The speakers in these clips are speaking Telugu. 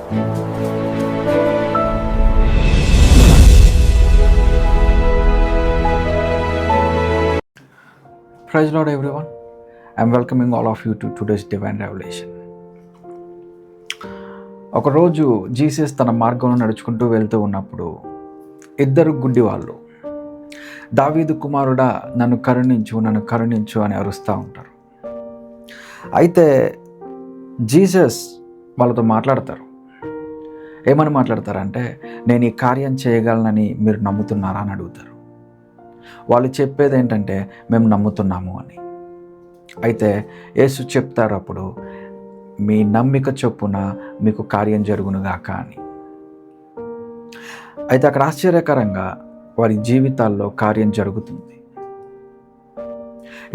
Praise Lord everyone. I'm welcoming all of you to today's Divine Revelation. ఒకరోజు జీసస్ తన మార్గంలో నడుచుకుంటూ వెళ్తూ ఉన్నప్పుడు ఇద్దరు గుడ్డి వాళ్ళు దావీదు కుమారుడా నన్ను కరుణించు అని అరుస్తూ ఉంటారు. అయితే జీసస్ వాళ్ళతో మాట్లాడతారు. ఏమని మాట్లాడతారంటే, నేను ఈ కార్యం చేయగలనని మీరు నమ్ముతున్నారా అని అడుగుతారు. వాళ్ళు చెప్పేది ఏంటంటే, మేము నమ్ముతున్నాము అని. అయితే యేసు చెప్తారు అప్పుడు, మీ నమ్మిక చొప్పున మీకు కార్యం జరుగునుగాక అని. అయితే అక్కడ ఆశ్చర్యకరంగా వారి జీవితాల్లో కార్యం జరుగుతుంది.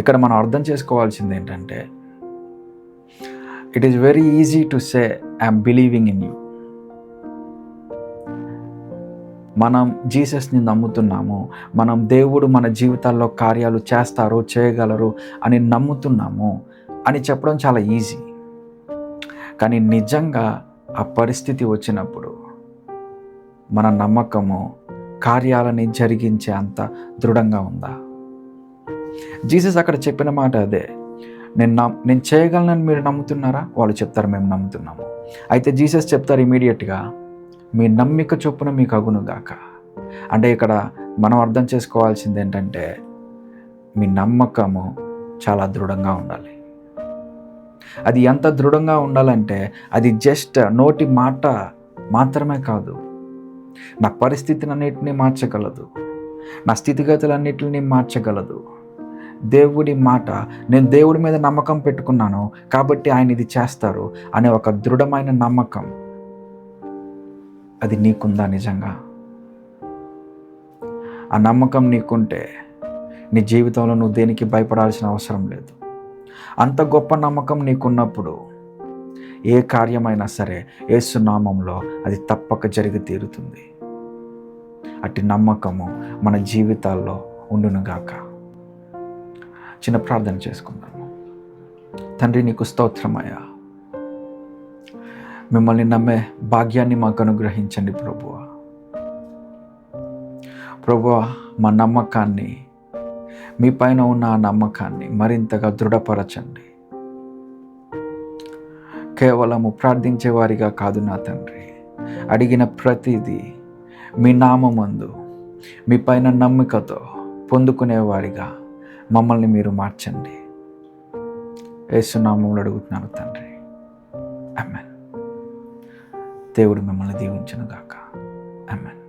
ఇక్కడ మనం అర్థం చేసుకోవాల్సింది ఏంటంటే, it is very easy to say I'm believing in you. మనం జీసస్ని నమ్ముతున్నాము, మనం దేవుడు మన జీవితాల్లో కార్యాలు చేయగలరు అని నమ్ముతున్నాము అని చెప్పడం చాలా ఈజీ. కానీ నిజంగా ఆ పరిస్థితి వచ్చినప్పుడు మన నమ్మకము కార్యాలని జరిగించే అంత దృఢంగా ఉందా? జీసస్ అక్కడ చెప్పిన మాట అదే, నేను చేయగలనని మీరు నమ్ముతున్నారా? వాళ్ళు చెప్తారు మేము నమ్ముతున్నాము. అయితే జీసస్ చెప్తారు ఇమీడియట్గా, మీ నమ్మిక చొప్పున మీకు అగునుగాక. అంటే ఇక్కడ మనం అర్థం చేసుకోవాల్సింది ఏంటంటే, మీ నమ్మకము చాలా దృఢంగా ఉండాలి. అది ఎంత దృఢంగా ఉండాలంటే, అది జస్ట్ నోటి మాట మాత్రమే కాదు, నా పరిస్థితినన్నిటిని మార్చగలదు, నా స్థితిగతులన్నిటిని మార్చగలదు. దేవుడి మాట, నేను దేవుడి మీద నమ్మకం పెట్టుకున్నాను కాబట్టి ఆయన ఇది చేస్తారు అనే ఒక దృఢమైన నమ్మకం అది నీకుందా? నిజంగా ఆ నమ్మకం నీకుంటే నీ జీవితంలో నువ్వు దేనికి భయపడాల్సిన అవసరం లేదు. అంత గొప్ప నమ్మకం నీకున్నప్పుడు ఏ కార్యమైనా సరే యేసు నామములో అది తప్పక జరిగి తీరుతుంది. అట్టి నమ్మకము మన జీవితాల్లో ఉండునుగాక. చిన్న ప్రార్థన చేసుకుందాము. తండ్రి, నీకు స్తోత్రమయ్యా. మిమ్మల్ని నమ్మే భాగ్యాన్ని మాకు అనుగ్రహించండి ప్రభువా. ప్రభువా, మా నమ్మకాన్ని, మీ పైన ఉన్న ఆ నమ్మకాన్ని మరింతగా దృఢపరచండి. కేవలము ప్రార్థించే వారిగా కాదు నా తండ్రి, అడిగిన ప్రతిదీ మీ నామమందు మీ పైన నమ్మికతో పొందుకునేవారిగా మమ్మల్ని మీరు మార్చండి. యేసు నామములో అడుగుతున్నాను తండ్రి, ఆమేన్. దేవుడు మిమ్మల్ని దీవించును గాక. ఆమేన్.